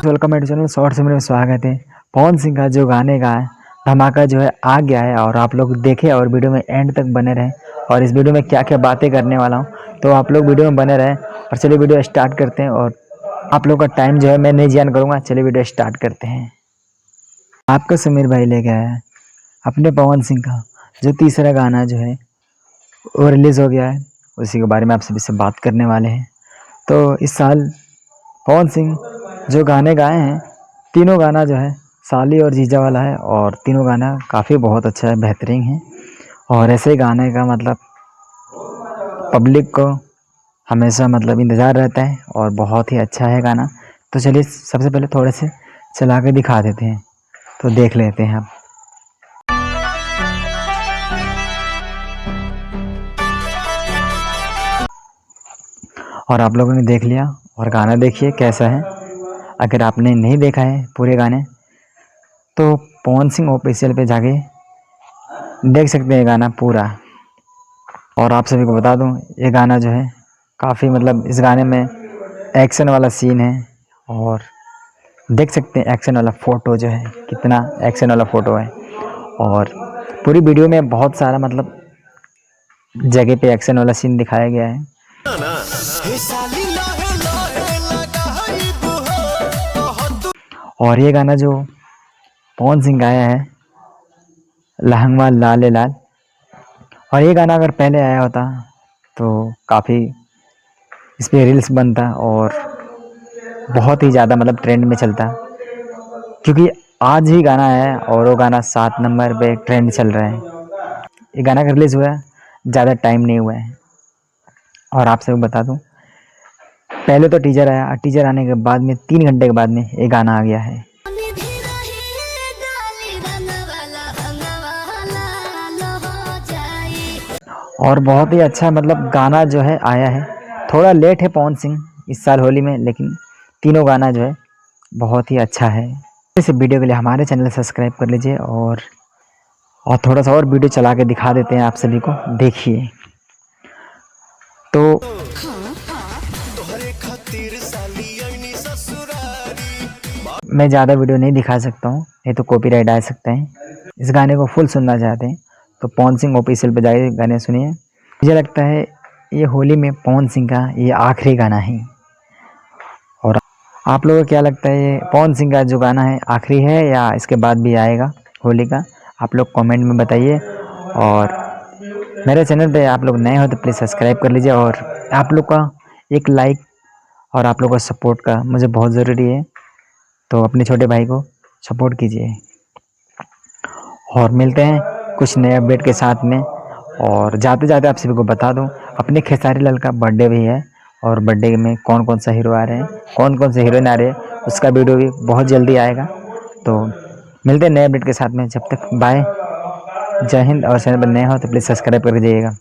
Welcome मेरे channel shorts में स्वागत है। पवन सिंह का जो गाने का है धमाका जो है आ गया है और आप लोग देखें और वीडियो में एंड तक बने रहें। और इस वीडियो में क्या क्या बातें करने वाला हूँ तो आप लोग वीडियो में बने रहें। और चलिए वीडियो स्टार्ट करते हैं और आप लोग का टाइम जो है मैं नहीं जियान करूँगा। चलिए वीडियो स्टार्ट करते हैं। आपका समीर भाई ले गया है अपने पवन सिंह का जो तीसरा गाना जो है वो रिलीज़ हो गया है, उसी के बारे में आप सभी से बात करने वाले हैं। तो इस साल पवन सिंह जो गाने गाए हैं तीनों गाना जो है साली और जीजा वाला है और तीनों गाना काफ़ी बहुत अच्छा है, बेहतरीन है। और ऐसे गाने का मतलब पब्लिक को हमेशा मतलब इंतज़ार रहता है और बहुत ही अच्छा है गाना। तो चलिए सबसे पहले थोड़े से चला के दिखा देते हैं तो देख लेते हैं आप। और आप लोगों ने देख लिया और गाना देखिए कैसा है। अगर आपने नहीं देखा है पूरे गाने तो पवन सिंह ऑफिशियल पे जाके देख सकते हैं गाना पूरा। और आप सभी को बता दूं ये गाना जो है काफ़ी मतलब इस गाने में एक्शन वाला सीन है और देख सकते हैं एक्शन वाला फ़ोटो जो है कितना एक्शन वाला फ़ोटो है। और पूरी वीडियो में बहुत सारा मतलब जगह पे एक्शन वाला सीन दिखाया गया है। और ये गाना जो पवन सिंह गाया है लहंगा लाल लाल, और ये गाना अगर पहले आया होता तो काफ़ी इस पर रील्स बनता और बहुत ही ज़्यादा मतलब ट्रेंड में चलता, क्योंकि आज ही गाना है और वो गाना 7 नंबर पे ट्रेंड चल रहा है। ये गाना का रिलीज़ हुआ ज़्यादा टाइम नहीं हुआ है। और आप सबको बता दूं पहले तो टीजर आया, टीजर आने के बाद में 3 घंटे के बाद में ये गाना आ गया है। और बहुत ही अच्छा मतलब गाना जो है आया है। थोड़ा लेट है पवन सिंह इस साल होली में, लेकिन तीनों गाना जो है बहुत ही अच्छा है। इस वीडियो के लिए हमारे चैनल सब्सक्राइब कर लीजिए और थोड़ा सा और वीडियो चला के दिखा देते हैं आप सभी को, देखिए। तो मैं ज़्यादा वीडियो नहीं दिखा सकता हूँ, नहीं तो कॉपीराइट आ सकता है। इस गाने को फुल सुनना चाहते हैं तो पवन सिंह ऑफिशियल पे जाइए गाने सुनिए। मुझे लगता है ये होली में पवन सिंह का ये आखिरी गाना है। और आप लोगों को क्या लगता है ये पवन सिंह का जो गाना है आखिरी है या इसके बाद भी आएगा होली का? आप लोग कमेंट में बताइए। और मेरे चैनल पे आप लोग नए हो तो प्लीज़ सब्सक्राइब कर लीजिए। और आप लोग का एक लाइक और आप लोग का सपोर्ट का मुझे बहुत ज़रूरी है, तो अपने छोटे भाई को सपोर्ट कीजिए। और मिलते हैं कुछ नए अपडेट के साथ में। और जाते जाते आप सभी को बता दूं अपने खेसारी लाल का बर्थडे भी है और बर्थडे में कौन कौन सा हीरो आ रहे हैं, कौन कौन से हीरोइन आ रहे हैं, उसका वीडियो भी बहुत जल्दी आएगा। तो मिलते हैं नए अपडेट के साथ में। जब तक बाय, जय हिंद। और चैनल पर नए हो तो प्लीज़ सब्सक्राइब कर दीजिएगा।